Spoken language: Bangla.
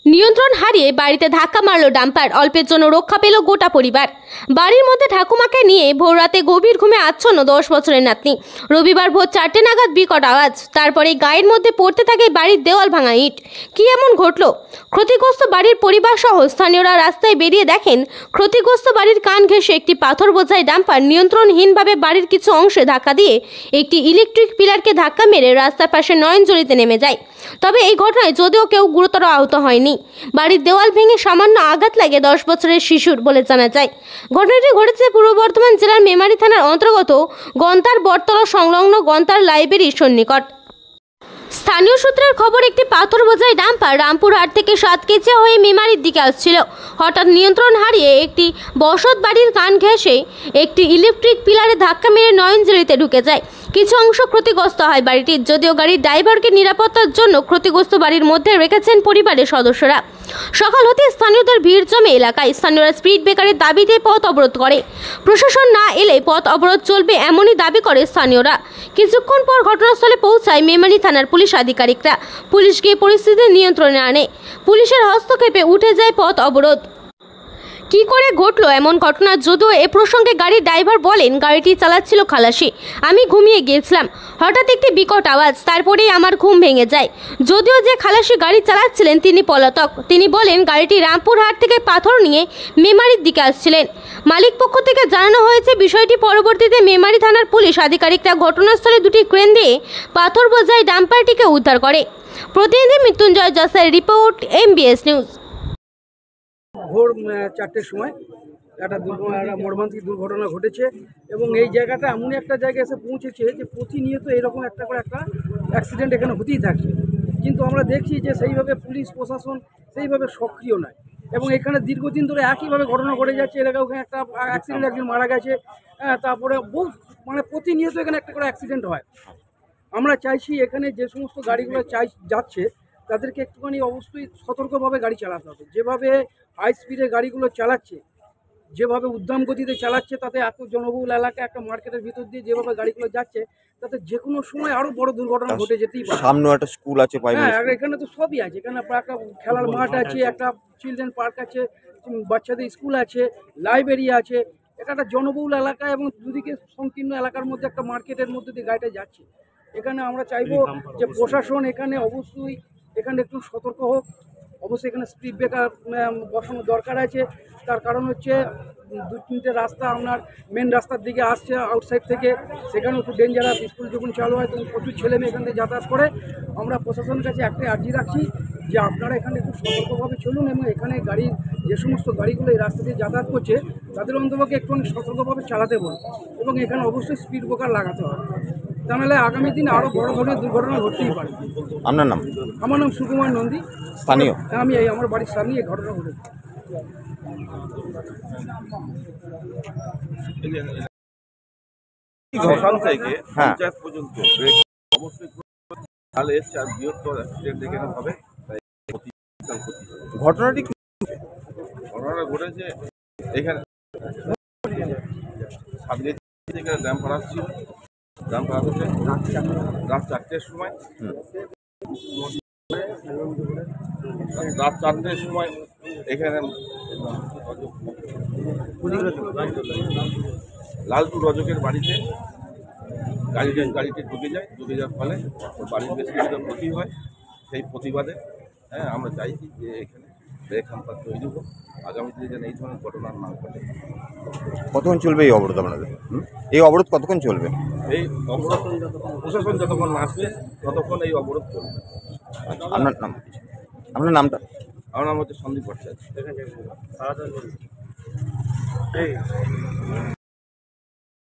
নিয়ন্ত্রণ হারিয়ে বাড়িতে ধাক্কা মারল ডাম্পার। অল্পের জন্য রক্ষা পেল গোটা পরিবার। বাড়ির মধ্যে ঠাকুমাকে নিয়ে ভোররাতে গভীর ঘুমে আচ্ছন্ন 10 বছরের নাতনি। রবিবার ভোর 4টে নাগাদ বিকট আওয়াজ, তারপরে গায়ের মধ্যে পড়তে থাকে বাড়ির দেওয়াল ভাঙা ইট। কি এমন ঘটল? ক্ষতিগ্রস্ত বাড়ির পরিবার সহ স্থানীয়রা রাস্তায় বেরিয়ে দেখেন ক্ষতিগ্রস্ত বাড়ির কান ঘেঁষে একটি পাথর বোঝাই ডাম্পার নিয়ন্ত্রণহীনভাবে বাড়ির কিছু অংশে ধাক্কা দিয়ে একটি ইলেকট্রিক পিলারকে ধাক্কা মেরে রাস্তার পাশে নয়নজলিতে নেমে যায়। তবে এই ঘটনায় যদিও কেউ গুরুতর আহত হয়নি। বাড়ির দেওয়াল ভেঙে সামান্য আঘাত লাগে 10 বছরের শিশুর বলে জানা যায়। ঘটনাটি ঘটেছে পূর্ব বর্ধমান জেলার মেমারি থানার অন্তর্গত গন্তার বটতলা সংলগ্ন গন্তার লাইব্রেরির সন্নিকট। স্থানীয় সূত্রের খবর, একটি পাথর বোঝাই ডাম্পার রামপুরহাট থেকে সাতকেচিয়া হয়ে মেমারির দিকে আসছিল। হঠাৎ নিয়ন্ত্রণ হারিয়ে একটি বসত বাড়ির কান ঘেঁষে একটি ইলেকট্রিক পিলারে ধাক্কা মেরে নয়নজলিতে ঢুকে যায়। কিছু অংশ ক্ষতিগ্রস্ত হয় বাড়িটির, যদিও গাড়ির ড্রাইভারকে নিরাপত্তার জন্য ক্ষতিগ্রস্ত বাড়ির মধ্যে রেখেছেন পরিবারের সদস্যরা। সকাল হতে স্থানীয়দের ভিড় জমে এলাকায়। স্থানীয়রা স্পিড ব্রেকারের দাবিতে পথ অবরোধ করে। প্রশাসন না এলে পথ অবরোধ চলবে এমনই দাবি করে স্থানীয়রা। কিছুক্ষণ পর ঘটনাস্থলে পৌঁছায় মেমারি থানার পুলিশ আধিকারিকরা। পুলিশ গিয়ে পরিস্থিতি নিয়ন্ত্রণে আনে। পুলিশের হস্তক্ষেপে উঠে যায় পথ অবরোধ। কি করে ঘটলো এমন ঘটনা? যদিও এ প্রসঙ্গে গাড়ির ড্রাইভার বলেন, গাড়িটি চালাচ্ছিল খালাসি, আমি ঘুমিয়ে গিয়েছিলাম। হঠাৎ একটি বিকট আওয়াজ, তারপরেই আমার ঘুম ভেঙে যায়। যদিও যে খালাসি গাড়ি চালাচ্ছিলেন তিনি পলাতক। তিনি বলেন, গাড়িটি রামপুরহাট থেকে পাথর নিয়ে মেমারির দিকে আসছিলেন। মালিক পক্ষ থেকে জানানো হয়েছে বিষয়টি। পরবর্তীতে মেমারি থানার পুলিশ আধিকারিকরা ঘটনাস্থলে দুটি ক্রেন দিয়ে পাথর বোঝাই ডাম্পারটিকে উদ্ধার করে। প্রতিনিধি মৃত্যুঞ্জয় জসের রিপোর্ট, MBS নিউজ। ভোর 4টের সময় একটা মর্মান্তিক দুর্ঘটনা ঘটেছে এবং এই জায়গাটা এমন একটা জায়গায় এসে পৌঁছেছে যে প্রতিনিয়ত এরকম একটা করে একটা অ্যাক্সিডেন্ট এখানে হতেই থাকে। কিন্তু আমরা দেখছি যে সেইভাবে পুলিশ প্রশাসন সেইভাবে সক্রিয় নয় এবং এখানে দীর্ঘদিন ধরে একইভাবে ঘটনা ঘটে যাচ্ছে। এলাকায় ওখানে একটা অ্যাক্সিডেন্ট, একজন মারা গেছে, তারপরে বহু প্রতিনিয়ত এখানে একটা করে অ্যাক্সিডেন্ট হয়। আমরা চাইছি এখানে যে সমস্ত গাড়িগুলো যাচ্ছে তাদেরকে একটুখানি অবশ্যই সতর্কভাবে গাড়ি চালাতে হবে। যেভাবে হাই স্পিডে গাড়িগুলো চালাচ্ছে, যেভাবে উদ্দাম গতিতে চালাচ্ছে, তাতে এত জনবহুল এলাকা একটা মার্কেটের ভিতর দিয়ে যেভাবে গাড়িগুলো যাচ্ছে, তাতে যে কোনো সময় আরও বড় দুর্ঘটনা ঘটে যেতেই পারে। সামনে একটা স্কুল আছে, হ্যাঁ, এখানে তো সবই আছে। এখানে একটা খেলার মাঠ আছে, একটা চিলড্রেন পার্ক আছে, বাচ্চাদের স্কুল আছে, লাইব্রেরি আছে। এটা একটা জনবহুল এলাকা এবং দুদিকে সংকীর্ণ এলাকার মধ্যে একটা মার্কেটের মধ্যে দিয়ে গাড়িটা যাচ্ছে। এখানে আমরা চাইবো যে প্রশাসন এখানে অবশ্যই এখানে একটু সতর্ক হোক। অবশ্যই এখানে স্পিড ব্রেকার বসানোর দরকার আছে। তার কারণ হচ্ছে 2-3টে রাস্তা আপনার মেন রাস্তার দিকে আসছে আউটসাইড থেকে, সেখানেও একটু ডেঞ্জারাস। স্কুল যখন চালু হয় তখন প্রচুর ছেলেমেয়ে এখান থেকে যাতায়াত করে। আমরা প্রশাসনের কাছে একটাই আর্জি রাখছি যে আপনারা এখানে একটু সতর্কভাবে চলুন এবং এখানে যে সমস্ত গাড়িগুলো এই রাস্তা দিয়ে যাতায়াত করছে তাদের অন্তপক্ষে একটু সতর্কভাবে চালাতে বলুন এবং এখানে অবশ্যই স্পিড ব্রেকার লাগাতে হবে। তাহলে আগামী দিনে আরও বড় ধরনের দুর্ঘটনা ঘটতেই পারে। আপনার নাম? আমার নাম সুকুমার নন্দী, স্থানীয়। আমি আমার বাড়ির সামনে এই ঘটনা ঘটেছে। সকাল থেকে পঞ্চায়েত পর্যন্ত অবশ্যই তাহলে বৃহত্তর অ্যাক্সিডেন্ট এখানে হবে। ঘটনাটি ঘটনাটা ঘটেছে এখানে ড্যাম্পার আসছিল, ড্যাম্পার আসছে রাত 4টের সময়। রাত 4টের সময় এখানে লালটু রজকের বাড়িতে গাড়িটি ঢুকে যাওয়ার ফলে বাড়ির বেশ কিছুটা ক্ষতি হয়। সেই প্রতিবাদে আমরা চাইছি যে এখানে ব্রেক হ্যাম্পার তৈরি হোক, আগামী দিনে যেন এই ধরনের ঘটনা না ঘটে। কতক্ষণ চলবে এই অবরোধ আপনাদের? এই অবরোধ কতক্ষণ চলবে? এই অবরোধ প্রশাসন যতক্ষণ আসবে ততক্ষণ এই অবরোধ চলবে। আপনার নামটা? আমার নাম হচ্ছে সন্দীপ ভট্টাচার্য।